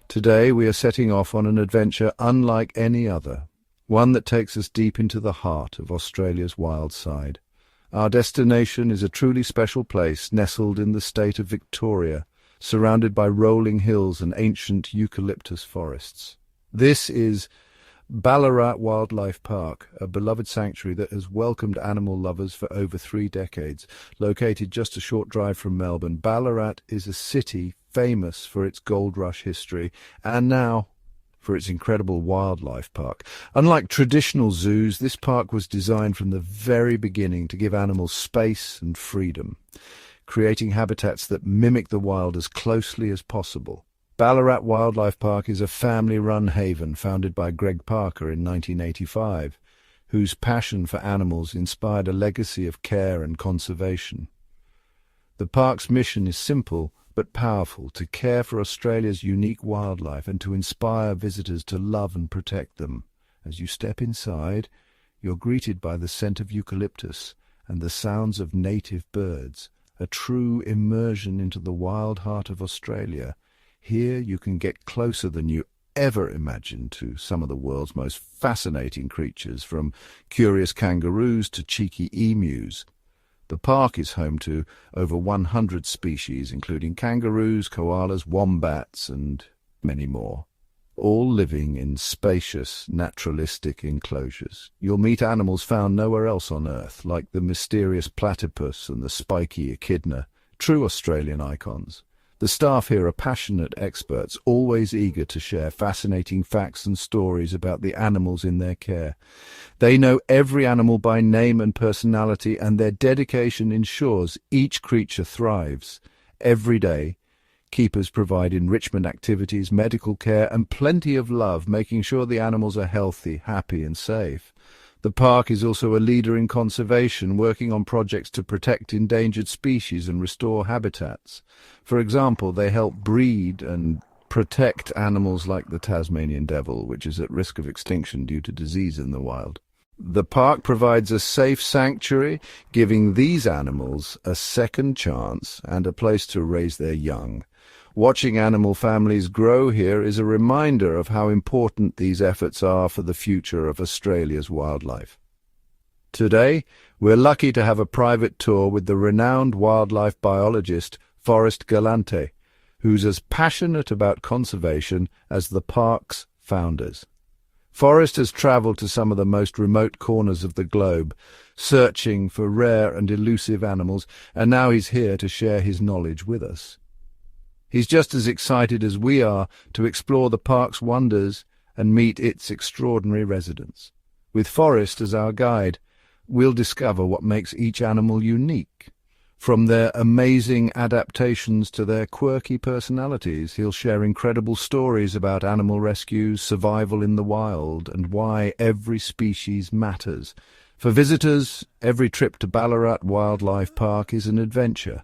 Today we are setting off on an adventure unlike any other, one that takes us deep into the heart of Australia's wild side. Our destination is a truly special place nestled in the state of Victoria, surrounded by rolling hills and ancient eucalyptus forests. This is Ballarat Wildlife Park, a beloved sanctuary that has welcomed animal lovers for over 3 decades. Located just a short drive from Melbourne, Ballarat is a city famous for its gold rush history and now for its incredible wildlife park. Unlike traditional zoos, this park was designed from the very beginning to give animals space and freedom, creating habitats that mimic the wild as closely as possible. Ballarat Wildlife Park is a family-run haven founded by Greg Parker in 1985, whose passion for animals inspired a legacy of care and conservation. The park's mission is simple but powerful: to care for Australia's unique wildlife and to inspire visitors to love and protect them. As you step inside, you're greeted by the scent of eucalyptus and the sounds of native birds, a true immersion into the wild heart of Australia. Here you can get closer than you ever imagined to some of the world's most fascinating creatures, from curious kangaroos to cheeky emus. The park is home to over 100 species, including kangaroos, koalas, wombats, and many more, all living in spacious, naturalistic enclosures. You'll meet animals found nowhere else on Earth, like the mysterious platypus and the spiky echidna, true Australian icons. The staff here are passionate experts, always eager to share fascinating facts and stories about the animals in their care. They know every animal by name and personality, and their dedication ensures each creature thrives. Every day, keepers provide enrichment activities, medical care, and plenty of love, making sure the animals are healthy, happy, and safe. The park is also a leader in conservation, working on projects to protect endangered species and restore habitats. For example, they help breed and protect animals like the Tasmanian devil, which is at risk of extinction due to disease in the wild. The park provides a safe sanctuary, giving these animals a second chance and a place to raise their young. Watching animal families grow here is a reminder of how important these efforts are for the future of Australia's wildlife. Today, we're lucky to have a private tour with the renowned wildlife biologist Forrest Galante, who's as passionate about conservation as the park's founders. Forrest has travelled to some of the most remote corners of the globe, searching for rare and elusive animals, and now he's here to share his knowledge with us. He's just as excited as we are to explore the park's wonders and meet its extraordinary residents. With Forrest as our guide, we'll discover what makes each animal unique. From their amazing adaptations to their quirky personalities, he'll share incredible stories about animal rescues, survival in the wild, and why every species matters. For visitors, every trip to Ballarat Wildlife Park is an adventure,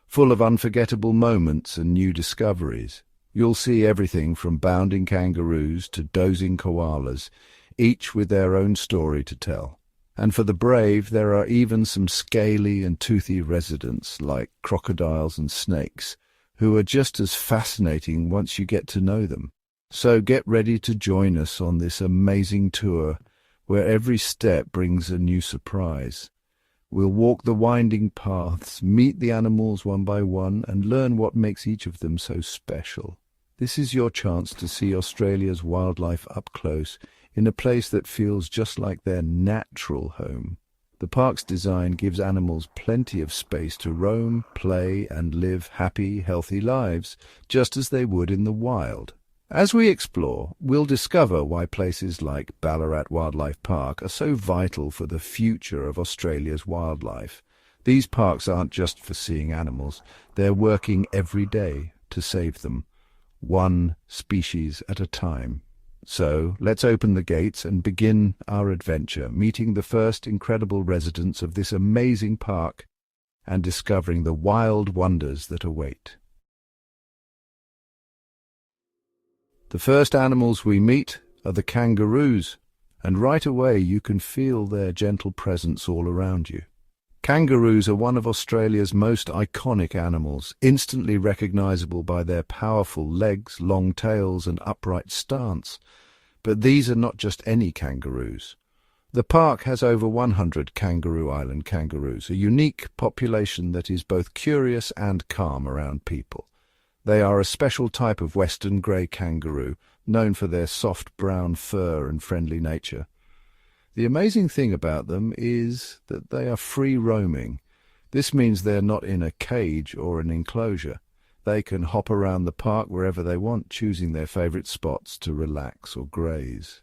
full of unforgettable moments and new discoveries. You'll see everything from bounding kangaroos to dozing koalas, each with their own story to tell. And for the brave, there are even some scaly and toothy residents like crocodiles and snakes, who are just as fascinating once you get to know them. So get ready to join us on this amazing tour, where every step brings a new surprise. We'll walk the winding paths, meet the animals one by one, and learn what makes each of them so special. This is your chance to see Australia's wildlife up close, in a place that feels just like their natural home. The park's design gives animals plenty of space to roam, play, and live happy, healthy lives, just as they would in the wild. As we explore, we'll discover why places like Ballarat Wildlife Park are so vital for the future of Australia's wildlife. These parks aren't just for seeing animals, they're working every day to save them, one species at a time. So, let's open the gates and begin our adventure, meeting the first incredible residents of this amazing park and discovering the wild wonders that await. The first animals we meet are the kangaroos, and right away you can feel their gentle presence all around you. Kangaroos are one of Australia's most iconic animals, instantly recognisable by their powerful legs, long tails and upright stance. But these are not just any kangaroos. The park has over 100 Kangaroo Island kangaroos, a unique population that is both curious and calm around people. They are a special type of western grey kangaroo, known for their soft brown fur and friendly nature. The amazing thing about them is that they are free roaming. This means they're not in a cage or an enclosure. They can hop around the park wherever they want, choosing their favourite spots to relax or graze.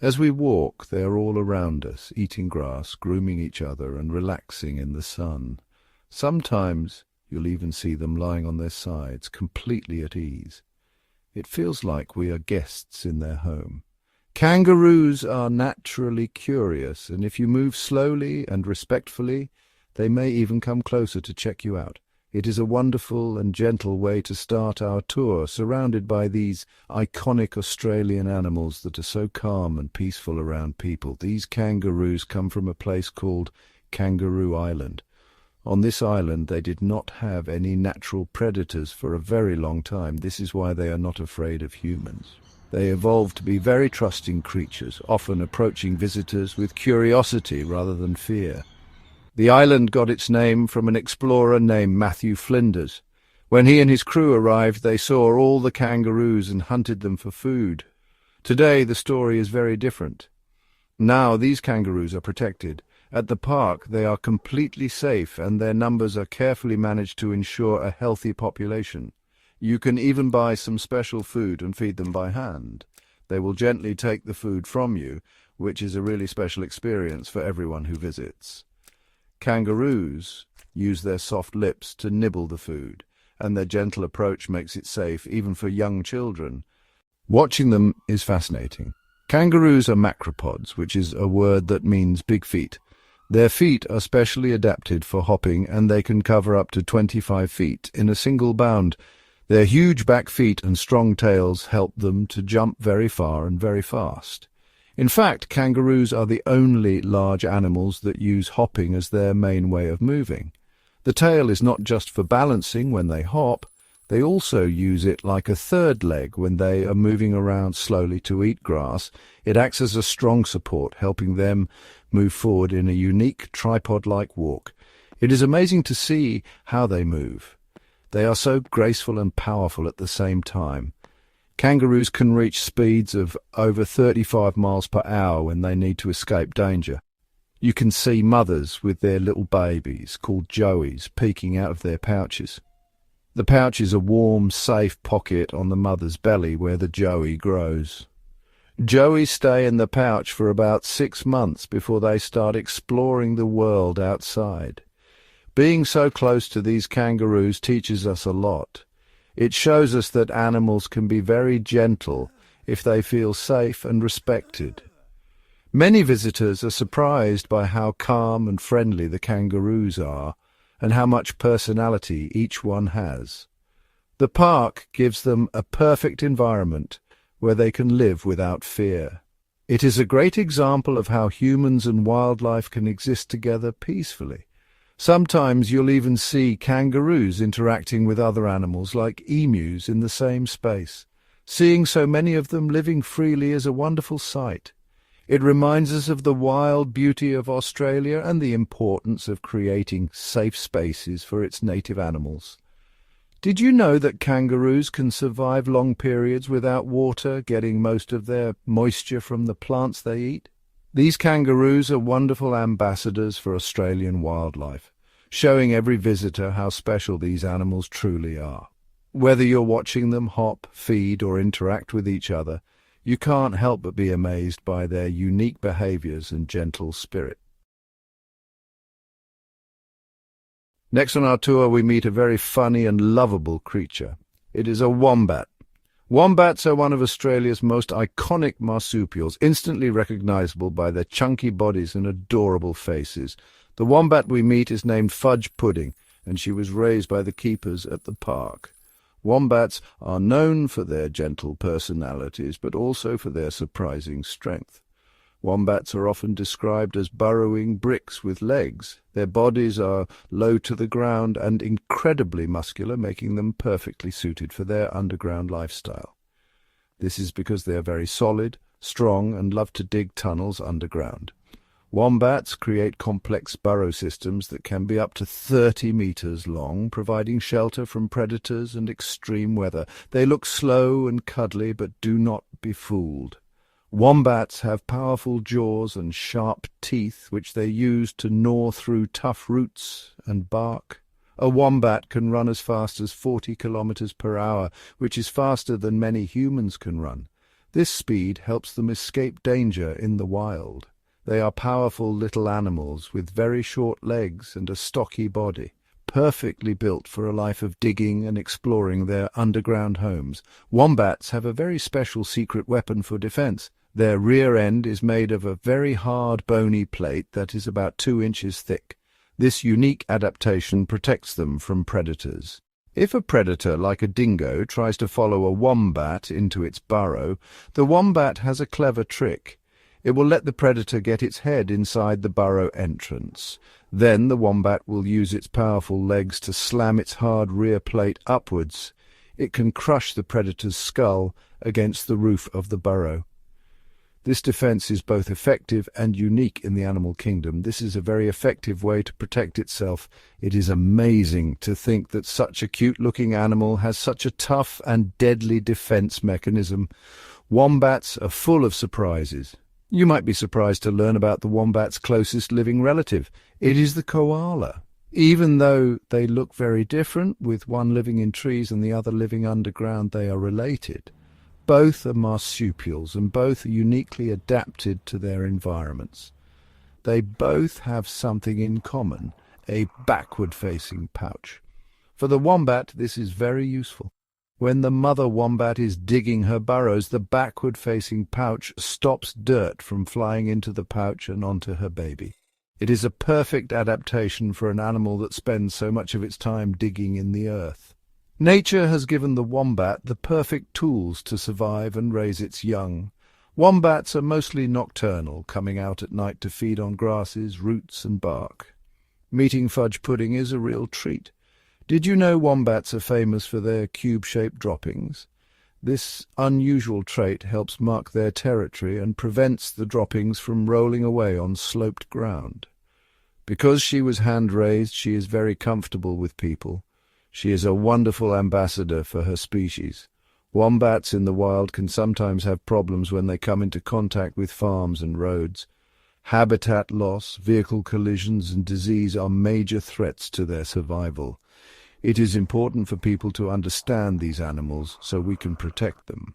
As we walk, they are all around us, eating grass, grooming each other and relaxing in the sun. Sometimes you'll even see them lying on their sides, completely at ease. It feels like we are guests in their home. Kangaroos are naturally curious, and if you move slowly and respectfully, they may even come closer to check you out. It is a wonderful and gentle way to start our tour, surrounded by these iconic Australian animals that are so calm and peaceful around people. These kangaroos come from a place called Kangaroo Island. On this island, they did not have any natural predators for a very long time. This is why they are not afraid of humans. They evolved to be very trusting creatures, often approaching visitors with curiosity rather than fear. The island got its name from an explorer named Matthew Flinders. When he and his crew arrived, they saw all the kangaroos and hunted them for food. Today, the story is very different. Now, these kangaroos are protected. At the park, they are completely safe, and their numbers are carefully managed to ensure a healthy population. You can even buy some special food and feed them by hand. They will gently take the food from you, which is a really special experience for everyone who visits. Kangaroos use their soft lips to nibble the food, and their gentle approach makes it safe even for young children. Watching them is fascinating. Kangaroos are macropods, which is a word that means big feet. Their feet are specially adapted for hopping, and they can cover up to 25 feet in a single bound. Their huge back feet and strong tails help them to jump very far and very fast. In fact, kangaroos are the only large animals that use hopping as their main way of moving. The tail is not just for balancing when they hop, they also use it like a third leg when they are moving around slowly to eat grass. It acts as a strong support, helping them move forward in a unique tripod-like walk. It is amazing to see how they move. They are so graceful and powerful at the same time. Kangaroos can reach speeds of over 35 miles per hour when they need to escape danger. You can see mothers with their little babies, called joeys, peeking out of their pouches. The pouch is a warm, safe pocket on the mother's belly where the joey grows. Joeys stay in the pouch for about 6 months before they start exploring the world outside. Being so close to these kangaroos teaches us a lot. It shows us that animals can be very gentle if they feel safe and respected. Many visitors are surprised by how calm and friendly the kangaroos are and how much personality each one has. The park gives them a perfect environment where they can live without fear. It is a great example of how humans and wildlife can exist together peacefully. Sometimes you'll even see kangaroos interacting with other animals like emus in the same space. Seeing so many of them living freely is a wonderful sight. It reminds us of the wild beauty of Australia and the importance of creating safe spaces for its native animals. Did you know that kangaroos can survive long periods without water, getting most of their moisture from the plants they eat? These kangaroos are wonderful ambassadors for Australian wildlife, showing every visitor how special these animals truly are. Whether you're watching them hop, feed, or interact with each other, you can't help but be amazed by their unique behaviours and gentle spirit. Next on our tour, we meet a very funny and lovable creature. It is a wombat. Wombats are one of Australia's most iconic marsupials, instantly recognisable by their chunky bodies and adorable faces. The wombat we meet is named Fudge Pudding, and she was raised by the keepers at the park. Wombats are known for their gentle personalities, but also for their surprising strength. Wombats are often described as burrowing bricks with legs. Their bodies are low to the ground and incredibly muscular, making them perfectly suited for their underground lifestyle. This is because they are very solid, strong, and love to dig tunnels underground. Wombats create complex burrow systems that can be up to 30 meters long, providing shelter from predators and extreme weather. They look slow and cuddly, but do not be fooled. Wombats have powerful jaws and sharp teeth, which they use to gnaw through tough roots and bark. A wombat can run as fast as 40 kilometers per hour, which is faster than many humans can run. This speed helps them escape danger in the wild. They are powerful little animals with very short legs and a stocky body, perfectly built for a life of digging and exploring their underground homes. Wombats have a very special secret weapon for defense. Their rear end is made of a very hard bony plate that is about 2 inches thick. This unique adaptation protects them from predators. If a predator like a dingo tries to follow a wombat into its burrow, the wombat has a clever trick. It will let the predator get its head inside the burrow entrance. Then the wombat will use its powerful legs to slam its hard rear plate upwards. It can crush the predator's skull against the roof of the burrow. This defense is both effective and unique in the animal kingdom. This is a very effective way to protect itself. It is amazing to think that such a cute-looking animal has such a tough and deadly defense mechanism. Wombats are full of surprises. You might be surprised to learn about the wombat's closest living relative. It is the koala. Even though they look very different, with one living in trees and the other living underground, they are related. Both are marsupials and both are uniquely adapted to their environments. They both have something in common, a backward-facing pouch. For the wombat, this is very useful. When the mother wombat is digging her burrows, the backward-facing pouch stops dirt from flying into the pouch and onto her baby. It is a perfect adaptation for an animal that spends so much of its time digging in the earth. Nature has given the wombat the perfect tools to survive and raise its young. Wombats are mostly nocturnal, coming out at night to feed on grasses, roots and bark. Meeting fudge pudding is a real treat. Did you know wombats are famous for their cube-shaped droppings? This unusual trait helps mark their territory and prevents the droppings from rolling away on sloped ground. Because she was hand-raised, she is very comfortable with people. She is a wonderful ambassador for her species. Wombats in the wild can sometimes have problems when they come into contact with farms and roads. Habitat loss, vehicle collisions and disease are major threats to their survival. It is important for people to understand these animals so we can protect them.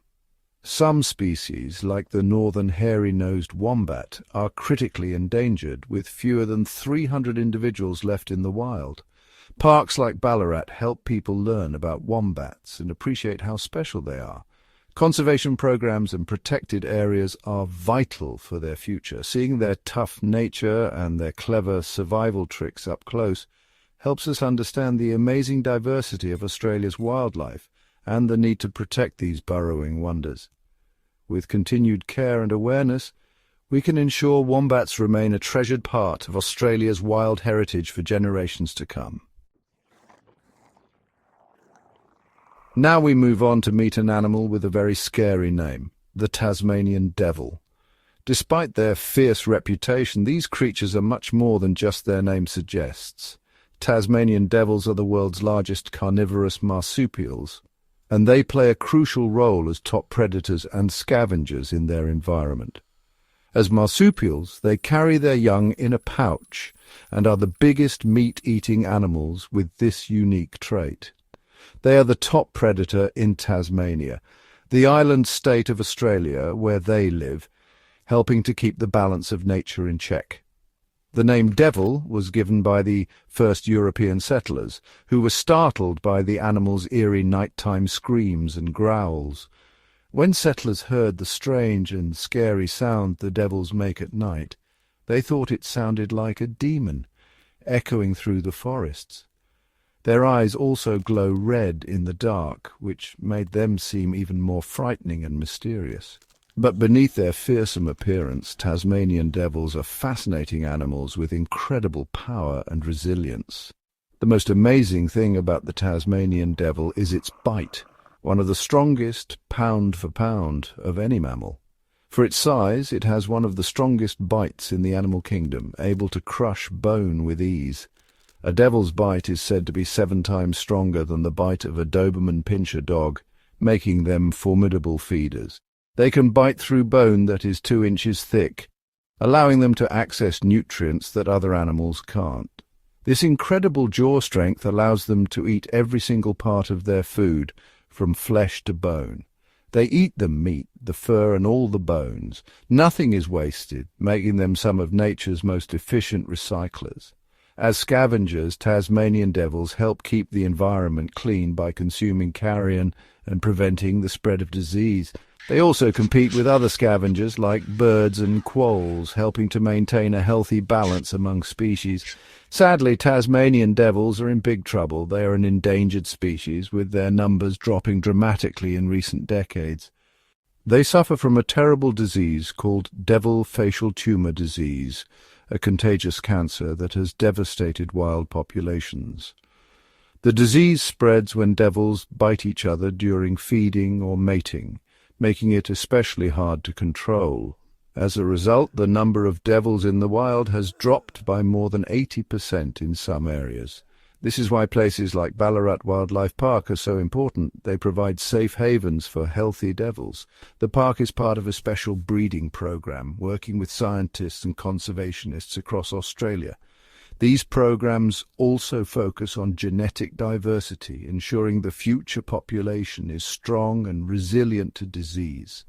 Some species, like the northern hairy-nosed wombat, are critically endangered, with fewer than 300 individuals left in the wild. Parks like Ballarat help people learn about wombats and appreciate how special they are. Conservation programs and protected areas are vital for their future. Seeing their tough nature and their clever survival tricks up close helps us understand the amazing diversity of Australia's wildlife and the need to protect these burrowing wonders. With continued care and awareness, we can ensure wombats remain a treasured part of Australia's wild heritage for generations to come. Now we move on to meet an animal with a very scary name, the Tasmanian devil. Despite their fierce reputation, these creatures are much more than just their name suggests. Tasmanian devils are the world's largest carnivorous marsupials, and they play a crucial role as top predators and scavengers in their environment. As marsupials, they carry their young in a pouch and are the biggest meat-eating animals with this unique trait. They are the top predator in Tasmania, the island state of Australia where they live, helping to keep the balance of nature in check. The name devil was given by the first European settlers, who were startled by the animal's eerie nighttime screams and growls. When settlers heard the strange and scary sound the devils make at night, they thought it sounded like a demon, echoing through the forests. Their eyes also glow red in the dark, which made them seem even more frightening and mysterious. But beneath their fearsome appearance, Tasmanian devils are fascinating animals with incredible power and resilience. The most amazing thing about the Tasmanian devil is its bite, one of the strongest, pound for pound, of any mammal. For its size, it has one of the strongest bites in the animal kingdom, able to crush bone with ease. A devil's bite is said to be 7 times stronger than the bite of a Doberman Pinscher dog, making them formidable feeders. They can bite through bone that is 2 inches thick, allowing them to access nutrients that other animals can't. This incredible jaw strength allows them to eat every single part of their food, from flesh to bone. They eat the meat, the fur, and all the bones. Nothing is wasted, making them some of nature's most efficient recyclers. As scavengers, Tasmanian devils help keep the environment clean by consuming carrion and preventing the spread of disease. They also compete with other scavengers like birds and quolls, helping to maintain a healthy balance among species. Sadly, Tasmanian devils are in big trouble. They are an endangered species, with their numbers dropping dramatically in recent decades. They suffer from a terrible disease called devil facial tumor disease, a contagious cancer that has devastated wild populations. The disease spreads when devils bite each other during feeding or mating, making it especially hard to control. As a result, the number of devils in the wild has dropped by more than 80% in some areas. This is why places like Ballarat Wildlife Park are so important. They provide safe havens for healthy devils. The park is part of a special breeding program, working with scientists and conservationists across Australia. These programs also focus on genetic diversity, ensuring the future population is strong and resilient to disease.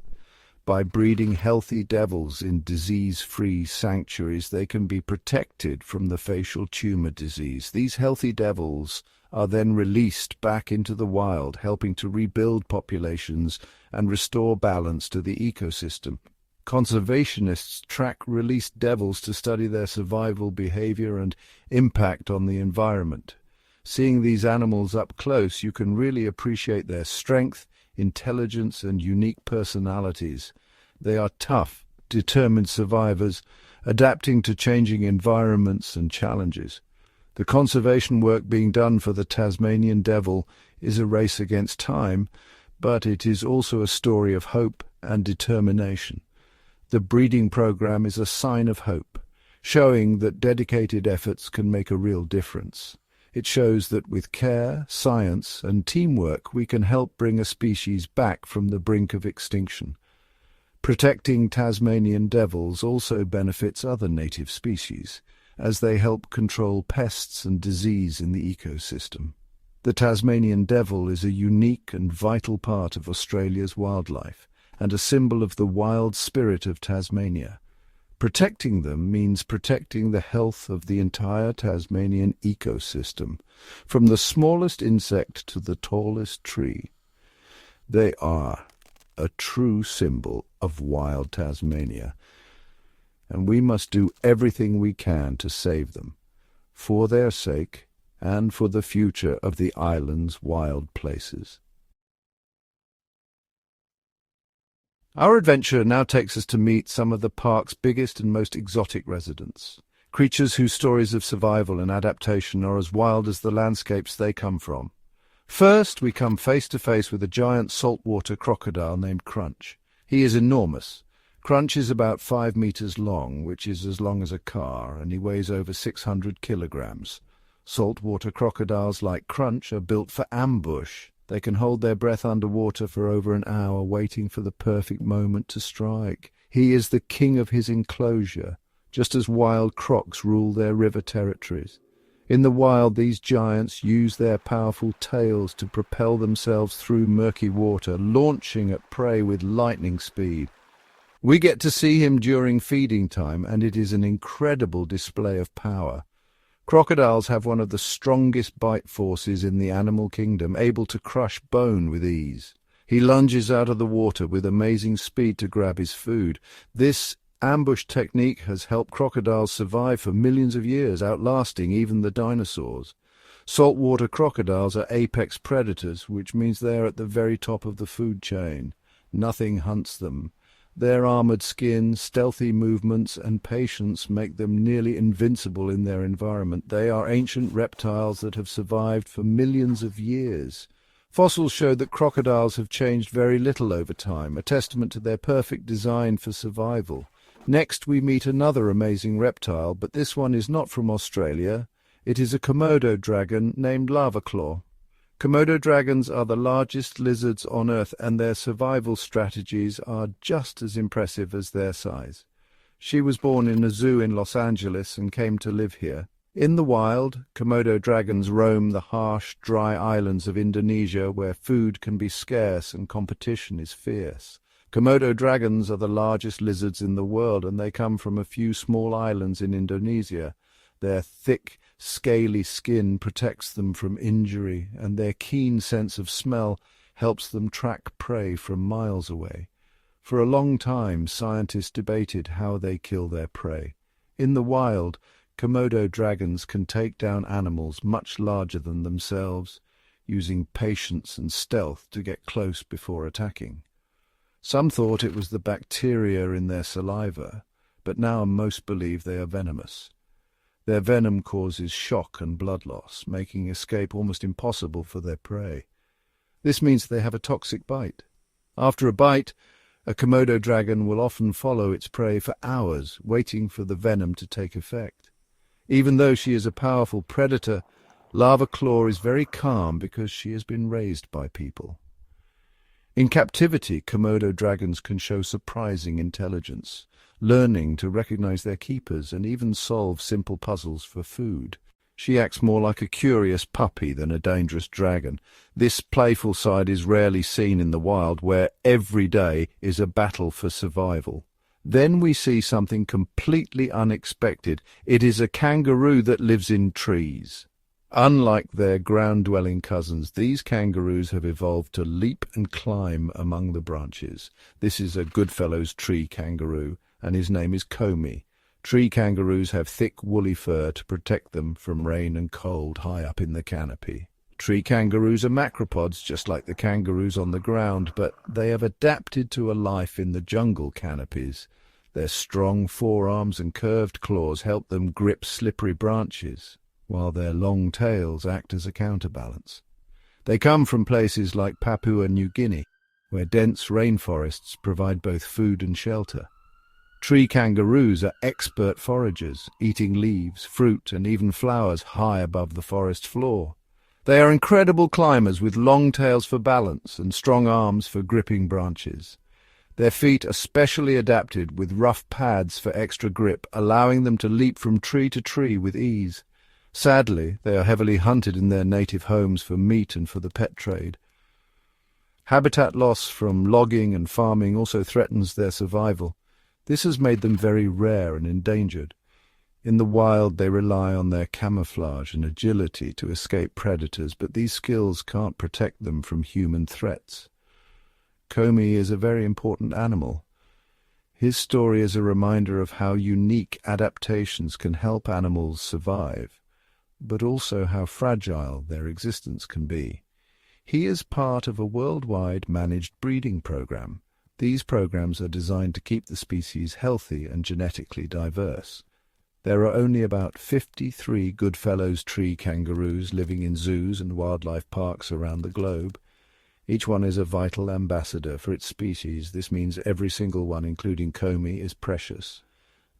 By breeding healthy devils in disease-free sanctuaries, they can be protected from the facial tumor disease. These healthy devils are then released back into the wild, helping to rebuild populations and restore balance to the ecosystem. Conservationists track released devils to study their survival behavior and impact on the environment. Seeing these animals up close, you can really appreciate their strength, intelligence, and unique personalities. They are tough, determined survivors, adapting to changing environments and challenges. The conservation work being done for the Tasmanian devil is a race against time, but it is also a story of hope and determination. The breeding program is a sign of hope, showing that dedicated efforts can make a real difference. It shows that with care, science, and teamwork, we can help bring a species back from the brink of extinction. Protecting Tasmanian devils also benefits other native species, as they help control pests and disease in the ecosystem. The Tasmanian devil is a unique and vital part of Australia's wildlife, and a symbol of the wild spirit of Tasmania. Protecting them means protecting the health of the entire Tasmanian ecosystem, from the smallest insect to the tallest tree. They are a true symbol of wild Tasmania, and we must do everything we can to save them, for their sake and for the future of the island's wild places. Our adventure now takes us to meet some of the park's biggest and most exotic residents, creatures whose stories of survival and adaptation are as wild as the landscapes they come from. First, we come face to face with a giant saltwater crocodile named Crunch. He is enormous. Crunch is about 5 meters long, which is as long as a car, and he weighs over 600 kilograms. Saltwater crocodiles like Crunch are built for ambush. They can hold their breath underwater for over an hour, waiting for the perfect moment to strike. He is the king of his enclosure, just as wild crocs rule their river territories. In the wild, these giants use their powerful tails to propel themselves through murky water, launching at prey with lightning speed. We get to see him during feeding time, and it is an incredible display of power. Crocodiles have one of the strongest bite forces in the animal kingdom, able to crush bone with ease. He lunges out of the water with amazing speed to grab his food. This ambush technique has helped crocodiles survive for millions of years, outlasting even the dinosaurs. Saltwater crocodiles are apex predators, which means they are at the very top of the food chain. Nothing hunts them. Their armored skin, stealthy movements, and patience make them nearly invincible in their environment. They are ancient reptiles that have survived for millions of years. Fossils show that crocodiles have changed very little over time, a testament to their perfect design for survival. Next, we meet another amazing reptile, but this one is not from Australia. It is a Komodo dragon named lava claw. Komodo dragons are the largest lizards on Earth, and their survival strategies are just as impressive as their size. She was born in a zoo in Los Angeles and came to live here. In the wild, Komodo dragons roam the harsh, dry islands of Indonesia where food can be scarce and competition is fierce. Komodo dragons are the largest lizards in the world, and they come from a few small islands in Indonesia. Their thick, scaly skin protects them from injury, and their keen sense of smell helps them track prey from miles away. For a long time, scientists debated how they kill their prey. In the wild, Komodo dragons can take down animals much larger than themselves, using patience and stealth to get close before attacking. Some thought it was the bacteria in their saliva, but now most believe they are venomous. Their venom causes shock and blood loss, making escape almost impossible for their prey. This means they have a toxic bite. After a bite, a Komodo dragon will often follow its prey for hours, waiting for the venom to take effect. Even though she is a powerful predator, Lava Claw is very calm because she has been raised by people. In captivity, Komodo dragons can show surprising intelligence, learning to recognize their keepers and even solve simple puzzles for food. She acts more like a curious puppy than a dangerous dragon. This playful side is rarely seen in the wild, where every day is a battle for survival. Then we see something completely unexpected. It is a kangaroo that lives in trees. Unlike their ground-dwelling cousins, these kangaroos have evolved to leap and climb among the branches. This is a Goodfellow's tree kangaroo, and his name is Comey. Tree kangaroos have thick, woolly fur to protect them from rain and cold high up in the canopy. Tree kangaroos are macropods, just like the kangaroos on the ground, but they have adapted to a life in the jungle canopies. Their strong forearms and curved claws help them grip slippery branches, while their long tails act as a counterbalance. They come from places like Papua New Guinea, where dense rainforests provide both food and shelter. Tree kangaroos are expert foragers, eating leaves, fruit, and even flowers high above the forest floor. They are incredible climbers with long tails for balance and strong arms for gripping branches. Their feet are specially adapted with rough pads for extra grip, allowing them to leap from tree to tree with ease. Sadly, they are heavily hunted in their native homes for meat and for the pet trade. Habitat loss from logging and farming also threatens their survival. This has made them very rare and endangered. In the wild, they rely on their camouflage and agility to escape predators, but these skills can't protect them from human threats. Comey is a very important animal. His story is a reminder of how unique adaptations can help animals survive, but also how fragile their existence can be. He is part of a worldwide managed breeding program. These programs are designed to keep the species healthy and genetically diverse. There are only about 53 Goodfellow's tree kangaroos living in zoos and wildlife parks around the globe. Each one is a vital ambassador for its species. This means every single one, including Comey, is precious.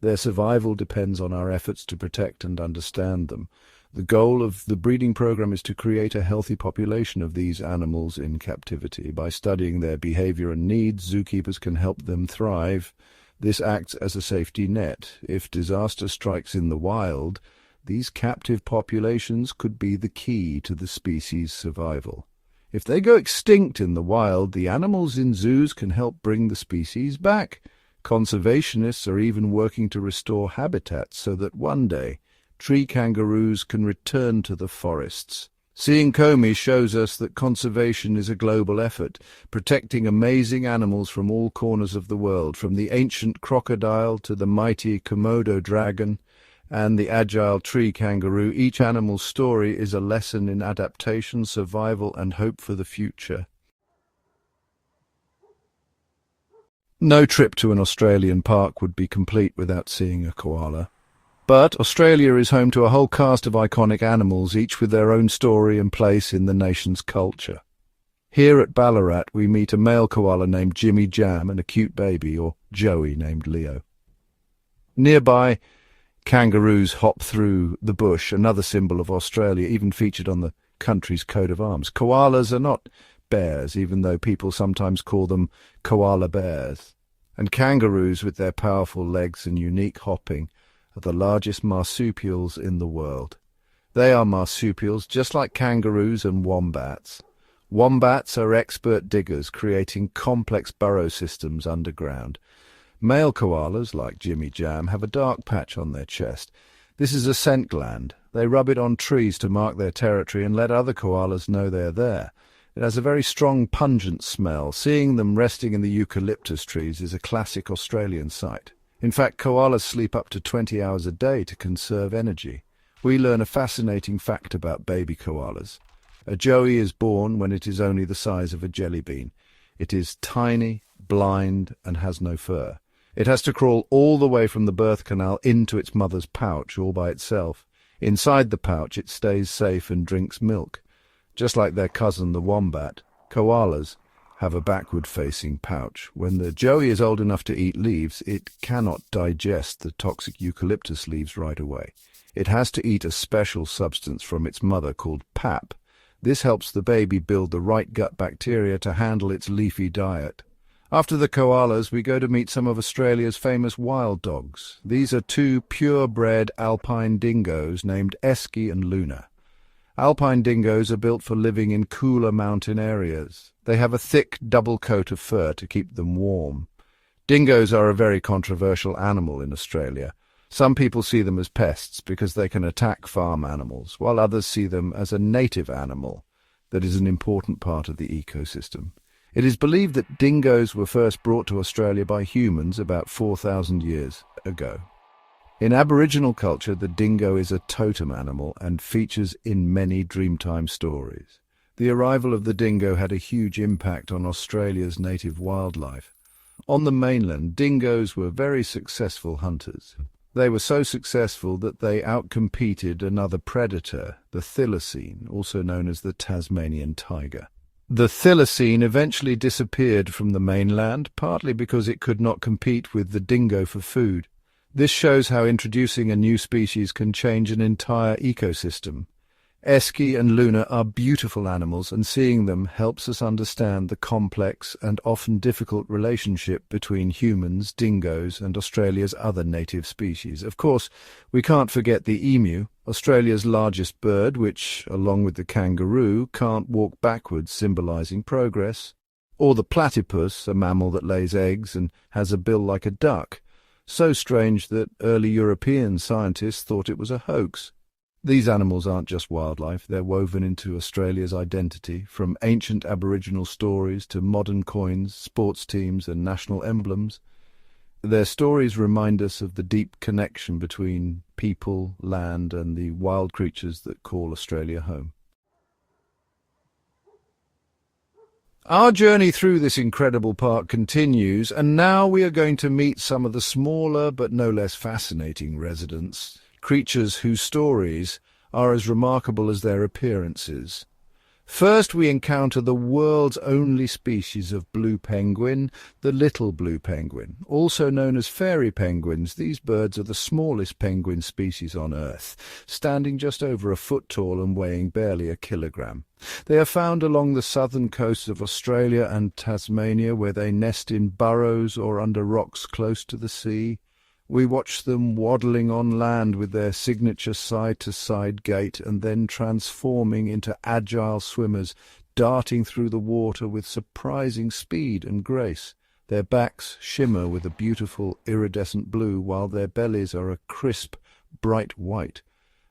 Their survival depends on our efforts to protect and understand them. The goal of the breeding program is to create a healthy population of these animals in captivity. By studying their behavior and needs, zookeepers can help them thrive. This acts as a safety net. If disaster strikes in the wild, these captive populations could be the key to the species' survival. If they go extinct in the wild, the animals in zoos can help bring the species back. Conservationists are even working to restore habitats so that one day tree kangaroos can return to the forests. Seeing Comey shows us that conservation is a global effort, protecting amazing animals from all corners of the world, from the ancient crocodile to the mighty Komodo dragon and the agile tree kangaroo. Each animal's story is a lesson in adaptation, survival, and hope for the future. No trip to an Australian park would be complete without seeing a koala. But Australia is home to a whole cast of iconic animals, each with their own story and place in the nation's culture. Here at Ballarat, we meet a male koala named Jimmy Jam and a cute baby, or Joey, named Leo. Nearby, kangaroos hop through the bush, another symbol of Australia, even featured on the country's coat of arms. Koalas are not bears, even though people sometimes call them koala bears. And kangaroos, with their powerful legs and unique hopping, are the largest marsupials in the world. They are marsupials just like kangaroos and wombats. Wombats are expert diggers, creating complex burrow systems underground. Male koalas, like Jimmy Jam, have a dark patch on their chest. This is a scent gland. They rub it on trees to mark their territory and let other koalas know they're there. It has a very strong, pungent smell. Seeing them resting in the eucalyptus trees is a classic Australian sight. In fact, koalas sleep up to 20 hours a day to conserve energy. We learn a fascinating fact about baby koalas. A joey is born when it is only the size of a jelly bean. It is tiny, blind, and has no fur. It has to crawl all the way from the birth canal into its mother's pouch all by itself. Inside the pouch it stays safe and drinks milk. Just like their cousin the wombat, koalas have a backward-facing pouch. When the joey is old enough to eat leaves, it cannot digest the toxic eucalyptus leaves right away. It has to eat a special substance from its mother called pap. This helps the baby build the right gut bacteria to handle its leafy diet. After the koalas, we go to meet some of Australia's famous wild dogs. These are two purebred alpine dingoes named Esky and Luna. Alpine dingoes are built for living in cooler mountain areas. They have a thick double coat of fur to keep them warm. Dingoes are a very controversial animal in Australia. Some people see them as pests because they can attack farm animals, while others see them as a native animal that is an important part of the ecosystem. It is believed that dingoes were first brought to Australia by humans about 4,000 years ago. In Aboriginal culture, the dingo is a totem animal and features in many Dreamtime stories. The arrival of the dingo had a huge impact on Australia's native wildlife. On the mainland, dingoes were very successful hunters. They were so successful that they outcompeted another predator, the thylacine, also known as the Tasmanian tiger. The thylacine eventually disappeared from the mainland, partly because it could not compete with the dingo for food. This shows how introducing a new species can change an entire ecosystem. Esky and Luna are beautiful animals, and seeing them helps us understand the complex and often difficult relationship between humans, dingoes, and Australia's other native species. Of course, we can't forget the emu, Australia's largest bird, which, along with the kangaroo, can't walk backwards, symbolising progress. Or the platypus, a mammal that lays eggs and has a bill like a duck. So strange that early European scientists thought it was a hoax. These animals aren't just wildlife, they're woven into Australia's identity, from ancient Aboriginal stories to modern coins, sports teams and national emblems. Their stories remind us of the deep connection between people, land and the wild creatures that call Australia home. Our journey through this incredible park continues, and now we are going to meet some of the smaller but no less fascinating residents. Creatures whose stories are as remarkable as their appearances. First, we encounter the world's only species of blue penguin, the little blue penguin. Also known as fairy penguins, these birds are the smallest penguin species on Earth, standing just over a foot tall and weighing barely a kilogram. They are found along the southern coasts of Australia and Tasmania, where they nest in burrows or under rocks close to the sea. We watch them waddling on land with their signature side-to-side gait and then transforming into agile swimmers, darting through the water with surprising speed and grace. Their backs shimmer with a beautiful iridescent blue, while their bellies are a crisp, bright white.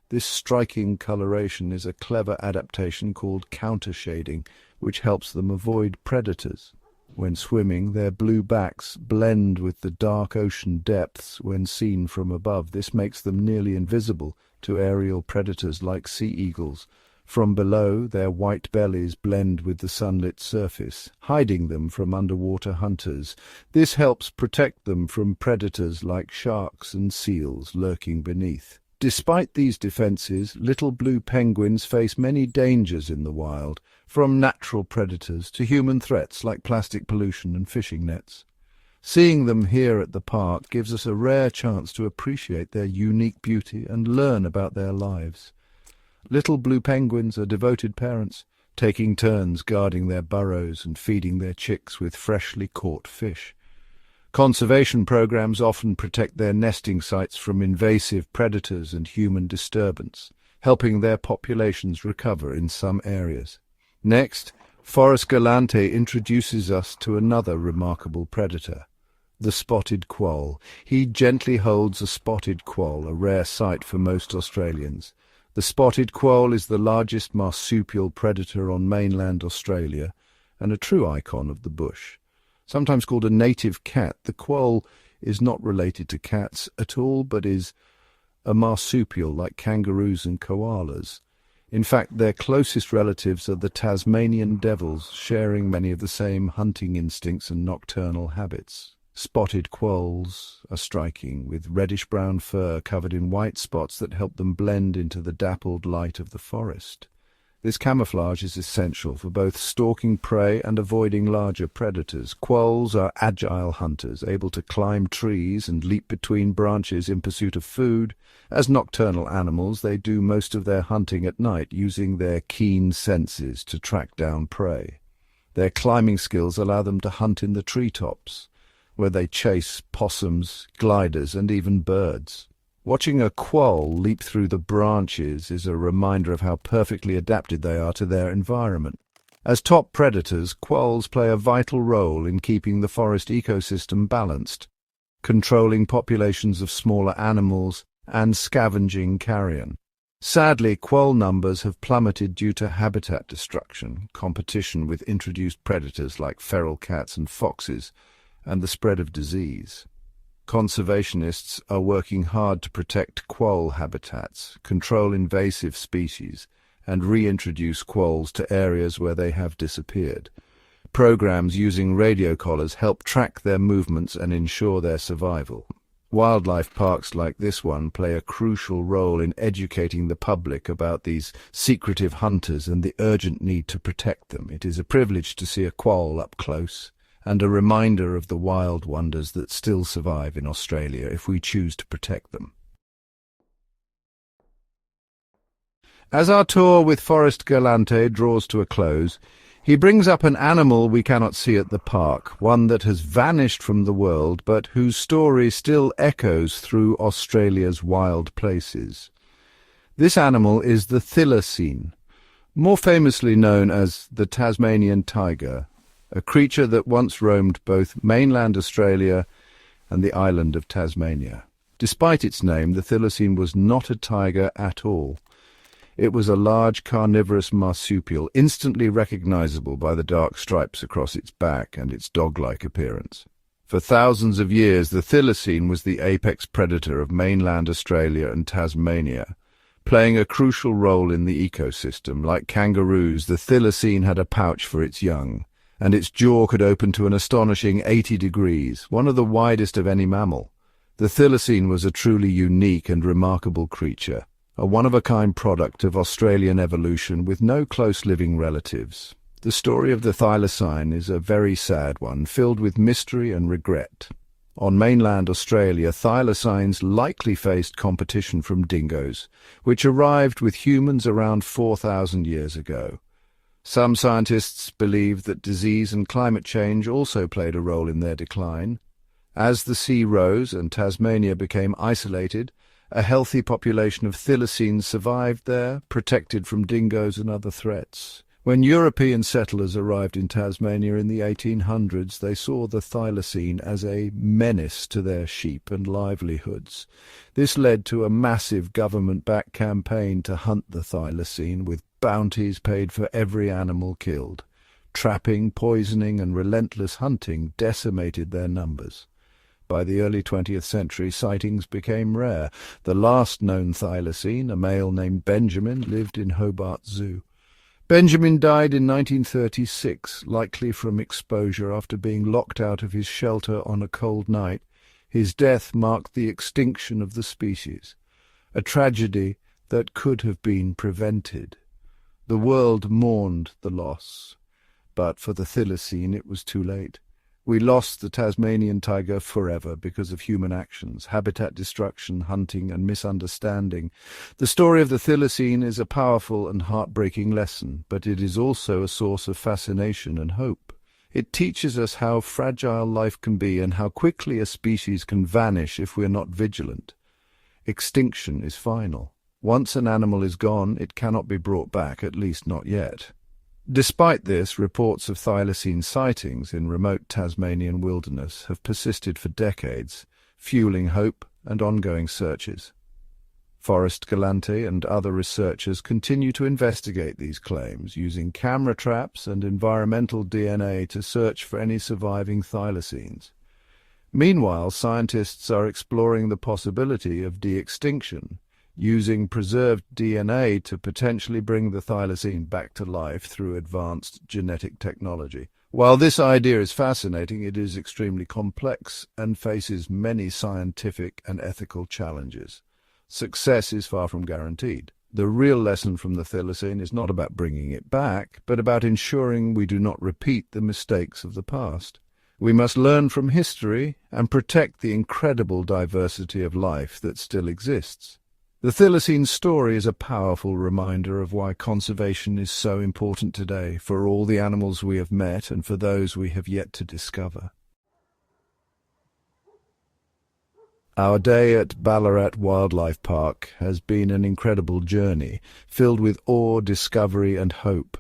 This striking coloration is a clever adaptation called countershading, which helps them avoid predators. When swimming, their blue backs blend with the dark ocean depths when seen from above. This makes them nearly invisible to aerial predators like sea eagles, From below, their white bellies blend with the sunlit surface, hiding them from underwater hunters. This helps protect them from predators like sharks and seals lurking beneath. Despite these defenses, little blue penguins face many dangers in the wild, from natural predators to human threats like plastic pollution and fishing nets. Seeing them here at the park gives us a rare chance to appreciate their unique beauty and learn about their lives. Little blue penguins are devoted parents, taking turns guarding their burrows and feeding their chicks with freshly caught fish. Conservation programs often protect their nesting sites from invasive predators and human disturbance, helping their populations recover in some areas. Next, Forrest Galante introduces us to another remarkable predator, the spotted quoll. He gently holds a spotted quoll, a rare sight for most Australians. The spotted quoll is the largest marsupial predator on mainland Australia and a true icon of the bush. Sometimes called a native cat, the quoll is not related to cats at all, but is a marsupial like kangaroos and koalas. In fact, their closest relatives are the Tasmanian devils, sharing many of the same hunting instincts and nocturnal habits. Spotted quolls are striking, with reddish-brown fur covered in white spots that help them blend into the dappled light of the forest. This camouflage is essential for both stalking prey and avoiding larger predators. Quolls are agile hunters, able to climb trees and leap between branches in pursuit of food. As nocturnal animals, they do most of their hunting at night, using their keen senses to track down prey. Their climbing skills allow them to hunt in the treetops, where they chase possums, gliders, and even birds. Watching a quoll leap through the branches is a reminder of how perfectly adapted they are to their environment. As top predators, quolls play a vital role in keeping the forest ecosystem balanced, controlling populations of smaller animals and scavenging carrion. Sadly, quoll numbers have plummeted due to habitat destruction, competition with introduced predators like feral cats and foxes, and the spread of disease. Conservationists are working hard to protect quoll habitats, control invasive species, and reintroduce quolls to areas where they have disappeared. Programs using radio collars help track their movements and ensure their survival. Wildlife parks like this one play a crucial role in educating the public about these secretive hunters and the urgent need to protect them. It is a privilege to see a quoll up close, and a reminder of the wild wonders that still survive in Australia if we choose to protect them. As our tour with Forrest Galante draws to a close, he brings up an animal we cannot see at the park, one that has vanished from the world but whose story still echoes through Australia's wild places. This animal is the thylacine, more famously known as the Tasmanian tiger, a creature that once roamed both mainland Australia and the island of Tasmania. Despite its name, the thylacine was not a tiger at all. It was a large carnivorous marsupial, instantly recognizable by the dark stripes across its back and its dog-like appearance. For thousands of years, the thylacine was the apex predator of mainland Australia and Tasmania, playing a crucial role in the ecosystem. Like kangaroos, the thylacine had a pouch for its young, and its jaw could open to an astonishing 80 degrees, one of the widest of any mammal. The thylacine was a truly unique and remarkable creature, a one-of-a-kind product of Australian evolution with no close living relatives. The story of the thylacine is a very sad one, filled with mystery and regret. On mainland Australia, thylacines likely faced competition from dingoes, which arrived with humans around 4,000 years ago. Some scientists believe that disease and climate change also played a role in their decline. As the sea rose and Tasmania became isolated, a healthy population of thylacines survived there, protected from dingoes and other threats. When European settlers arrived in Tasmania in the 1800s, they saw the thylacine as a menace to their sheep and livelihoods. This led to a massive government-backed campaign to hunt the thylacine, with bounties paid for every animal killed. Trapping, poisoning, and relentless hunting decimated their numbers. By the early 20th century, sightings became rare. The last known thylacine, a male named Benjamin, lived in Hobart Zoo. Benjamin died in 1936, likely from exposure after being locked out of his shelter on a cold night. His death marked the extinction of the species, a tragedy that could have been prevented. The world mourned the loss, but for the thylacine it was too late. We lost the Tasmanian tiger forever because of human actions, habitat destruction, hunting, and misunderstanding. The story of the thylacine is a powerful and heartbreaking lesson, but it is also a source of fascination and hope. It teaches us how fragile life can be and how quickly a species can vanish if we are not vigilant. Extinction is final. Once an animal is gone, it cannot be brought back, at least not yet. Despite this, reports of thylacine sightings in remote Tasmanian wilderness have persisted for decades, fueling hope and ongoing searches. Forrest, Galante and other researchers continue to investigate these claims, using camera traps and environmental DNA to search for any surviving thylacines. Meanwhile, scientists are exploring the possibility of de-extinction, using preserved DNA to potentially bring the thylacine back to life through advanced genetic technology. While this idea is fascinating, it is extremely complex and faces many scientific and ethical challenges. Success is far from guaranteed. The real lesson from the thylacine is not about bringing it back, but about ensuring we do not repeat the mistakes of the past. We must learn from history and protect the incredible diversity of life that still exists. The thylacine story is a powerful reminder of why conservation is so important today for all the animals we have met and for those we have yet to discover. Our day at Ballarat Wildlife Park has been an incredible journey, filled with awe, discovery and hope.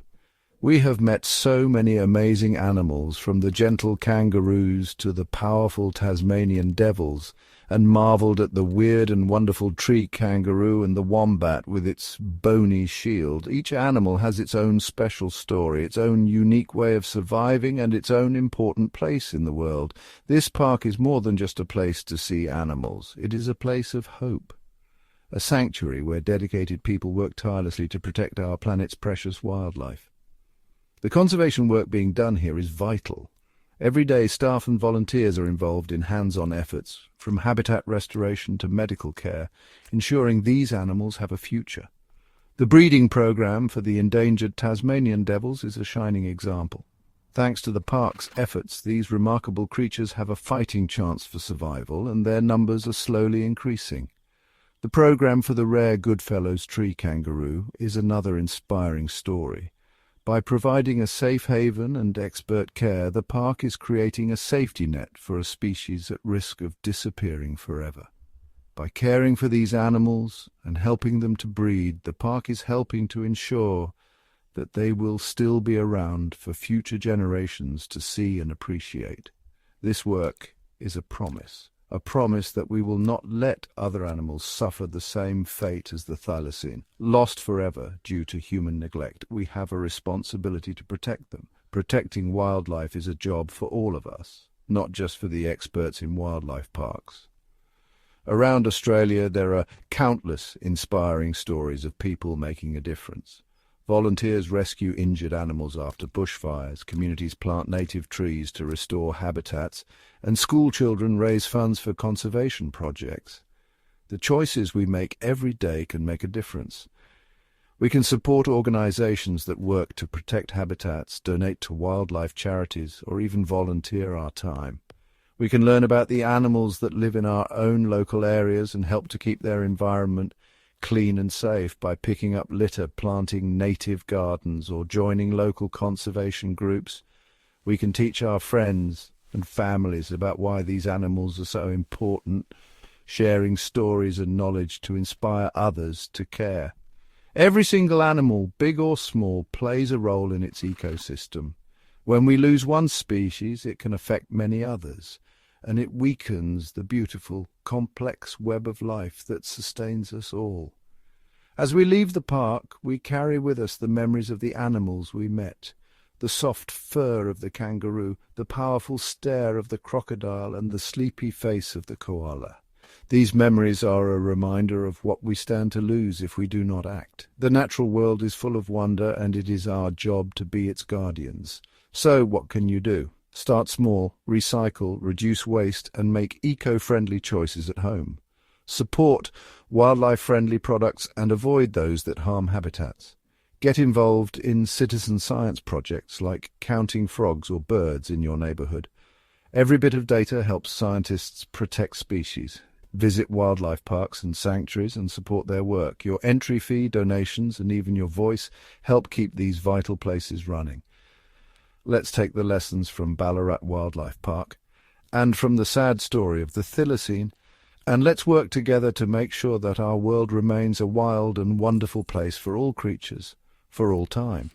We have met so many amazing animals, from the gentle kangaroos to the powerful Tasmanian devils, and marvelled at the weird and wonderful tree kangaroo and the wombat with its bony shield. Each animal has its own special story, its own unique way of surviving, and its own important place in the world. This park is more than just a place to see animals. It is a place of hope, a sanctuary where dedicated people work tirelessly to protect our planet's precious wildlife. The conservation work being done here is vital. Every day, staff and volunteers are involved in hands-on efforts, from habitat restoration to medical care, ensuring these animals have a future. The breeding program for the endangered Tasmanian devils is a shining example. Thanks to the park's efforts, these remarkable creatures have a fighting chance for survival, and their numbers are slowly increasing. The program for the rare Goodfellows tree kangaroo is another inspiring story. By providing a safe haven and expert care, the park is creating a safety net for a species at risk of disappearing forever. By caring for these animals and helping them to breed, the park is helping to ensure that they will still be around for future generations to see and appreciate. This work is a promise that we will not let other animals suffer the same fate as the thylacine, lost forever due to human neglect. We have a responsibility to protect them. Protecting wildlife is a job for all of us, not just for the experts in wildlife parks. Around Australia, there are countless inspiring stories of people making a difference. Volunteers rescue injured animals after bushfires, communities plant native trees to restore habitats, and school children raise funds for conservation projects. The choices we make every day can make a difference. We can support organizations that work to protect habitats, donate to wildlife charities, or even volunteer our time. We can learn about the animals that live in our own local areas and help to keep their environment clean and safe by picking up litter, planting native gardens, or joining local conservation groups. We can teach our friends and families about why these animals are so important, sharing stories and knowledge to inspire others to care. Every single animal, big or small, plays a role in its ecosystem. When we lose one species, it can affect many others, and it weakens the beautiful, complex web of life that sustains us all. As we leave the park, we carry with us the memories of the animals we met, the soft fur of the kangaroo, the powerful stare of the crocodile, and the sleepy face of the koala. These memories are a reminder of what we stand to lose if we do not act. The natural world is full of wonder, and it is our job to be its guardians. So, what can you do? Start small, recycle, reduce waste, and make eco-friendly choices at home. Support wildlife-friendly products and avoid those that harm habitats. Get involved in citizen science projects like counting frogs or birds in your neighborhood. Every bit of data helps scientists protect species. Visit wildlife parks and sanctuaries and support their work. Your entry fee, donations, and even your voice help keep these vital places running. Let's take the lessons from Ballarat Wildlife Park and from the sad story of the thylacine, and let's work together to make sure that our world remains a wild and wonderful place for all creatures, for all time.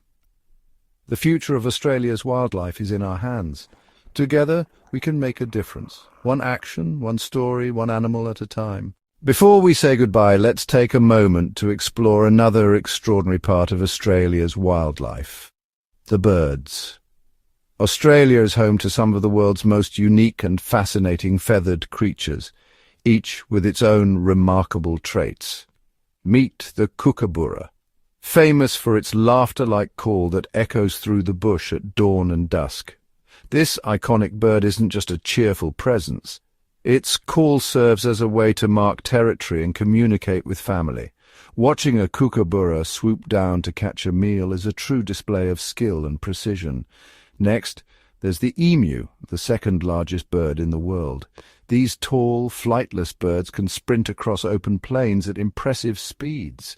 The future of Australia's wildlife is in our hands. Together, we can make a difference. One action, one story, one animal at a time. Before we say goodbye, let's take a moment to explore another extraordinary part of Australia's wildlife: the birds. Australia is home to some of the world's most unique and fascinating feathered creatures, each with its own remarkable traits. Meet the kookaburra, famous for its laughter-like call that echoes through the bush at dawn and dusk. This iconic bird isn't just a cheerful presence. Its call serves as a way to mark territory and communicate with family. Watching a kookaburra swoop down to catch a meal is a true display of skill and precision. Next, there's the emu, the second largest bird in the world. These tall, flightless birds can sprint across open plains at impressive speeds.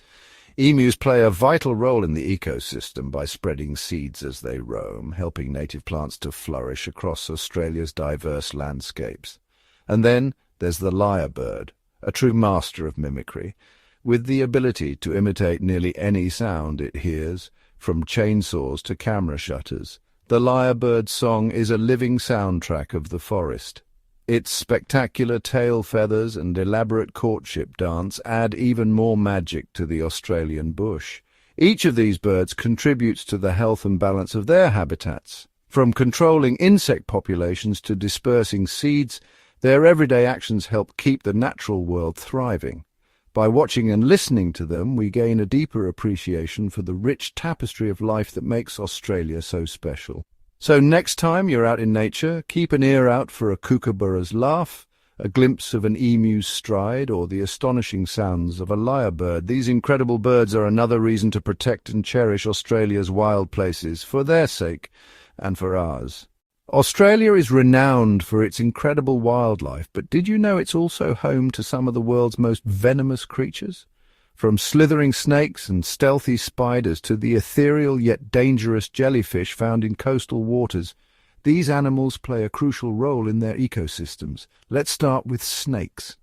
Emus play a vital role in the ecosystem by spreading seeds as they roam, helping native plants to flourish across Australia's diverse landscapes. And then there's the lyrebird, a true master of mimicry, with the ability to imitate nearly any sound it hears, from chainsaws to camera shutters. The lyrebird's song is a living soundtrack of the forest. Its spectacular tail feathers and elaborate courtship dance add even more magic to the Australian bush. Each of these birds contributes to the health and balance of their habitats. From controlling insect populations to dispersing seeds, their everyday actions help keep the natural world thriving. By watching and listening to them, we gain a deeper appreciation for the rich tapestry of life that makes Australia so special. So next time you're out in nature, keep an ear out for a kookaburra's laugh, a glimpse of an emu's stride, or the astonishing sounds of a lyrebird. These incredible birds are another reason to protect and cherish Australia's wild places, for their sake and for ours. Australia is renowned for its incredible wildlife, but did you know it's also home to some of the world's most venomous creatures? From slithering snakes and stealthy spiders to the ethereal yet dangerous jellyfish found in coastal waters, these animals play a crucial role in their ecosystems. Let's start with snakes.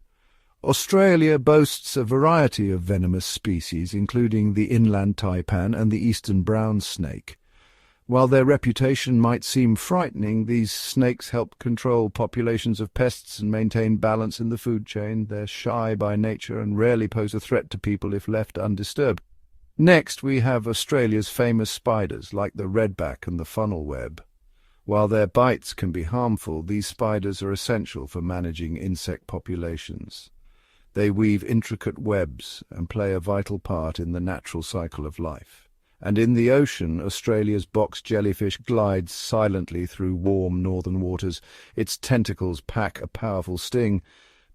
Australia boasts a variety of venomous species, including the inland taipan and the eastern brown snake. While their reputation might seem frightening, these snakes help control populations of pests and maintain balance in the food chain. They're shy by nature and rarely pose a threat to people if left undisturbed. Next, we have Australia's famous spiders, like the redback and the funnel web. While their bites can be harmful, these spiders are essential for managing insect populations. They weave intricate webs and play a vital part in the natural cycle of life. And in the ocean, Australia's box jellyfish glides silently through warm northern waters. Its tentacles pack a powerful sting,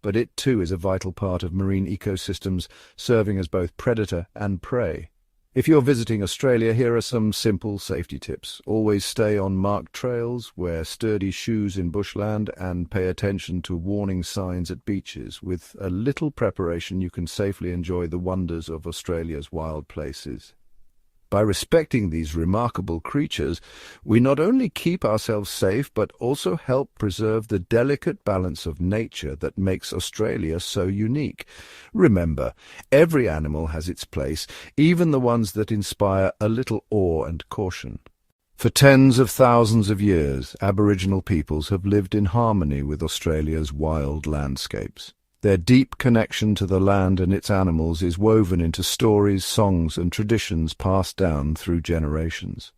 but it too is a vital part of marine ecosystems, serving as both predator and prey. If you're visiting Australia, here are some simple safety tips. Always stay on marked trails, wear sturdy shoes in bushland, and pay attention to warning signs at beaches. With a little preparation, you can safely enjoy the wonders of Australia's wild places. By respecting these remarkable creatures, we not only keep ourselves safe, but also help preserve the delicate balance of nature that makes Australia so unique. Remember, every animal has its place, even the ones that inspire a little awe and caution. For tens of thousands of years, Aboriginal peoples have lived in harmony with Australia's wild landscapes. Their deep connection to the land and its animals is woven into stories, songs, and traditions passed down through generations.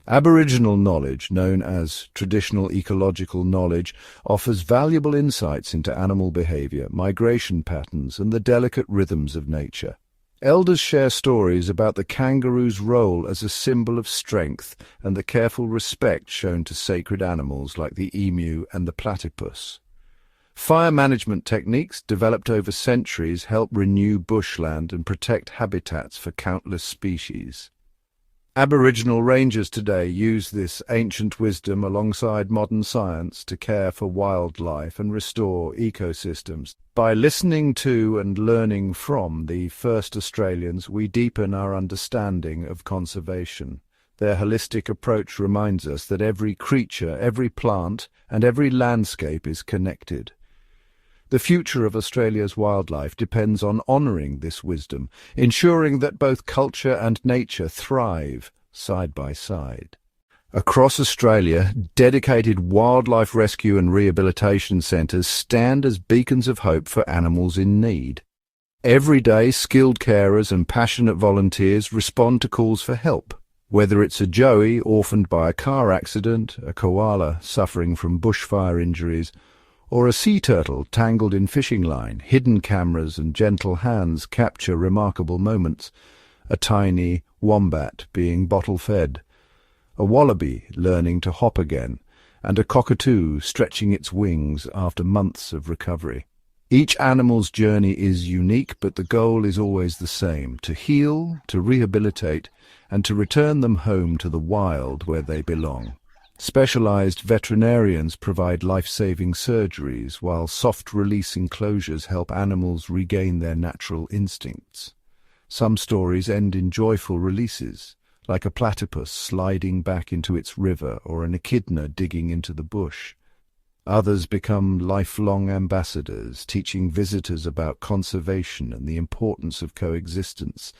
Aboriginal knowledge, known as traditional ecological knowledge, offers valuable insights into animal behavior, migration patterns, and the delicate rhythms of nature. Elders share stories about the kangaroo's role as a symbol of strength and the careful respect shown to sacred animals like the emu and the platypus. Fire management techniques developed over centuries help renew bushland and protect habitats for countless species. Aboriginal rangers today use this ancient wisdom alongside modern science to care for wildlife and restore ecosystems. By listening to and learning from the first Australians, we deepen our understanding of conservation. Their holistic approach reminds us that every creature, every plant, and every landscape is connected. The future of Australia's wildlife depends on honouring this wisdom, ensuring that both culture and nature thrive side by side. Across Australia, dedicated wildlife rescue and rehabilitation centres stand as beacons of hope for animals in need. Every day, skilled carers and passionate volunteers respond to calls for help. Whether it's a joey orphaned by a car accident, a koala suffering from bushfire injuries, or a sea turtle tangled in fishing line, hidden cameras and gentle hands capture remarkable moments. A tiny wombat being bottle-fed, a wallaby learning to hop again, and a cockatoo stretching its wings after months of recovery. Each animal's journey is unique, but the goal is always the same: to heal, to rehabilitate, and to return them home to the wild where they belong. Specialized veterinarians provide life-saving surgeries, while soft-release enclosures help animals regain their natural instincts. Some stories end in joyful releases, like a platypus sliding back into its river or an echidna digging into the bush. Others become lifelong ambassadors, teaching visitors about conservation and the importance of coexistence.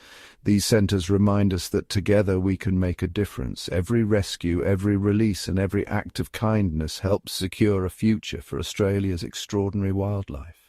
These centres remind us that together we can make a difference. Every rescue, every release, and every act of kindness helps secure a future for Australia's extraordinary wildlife.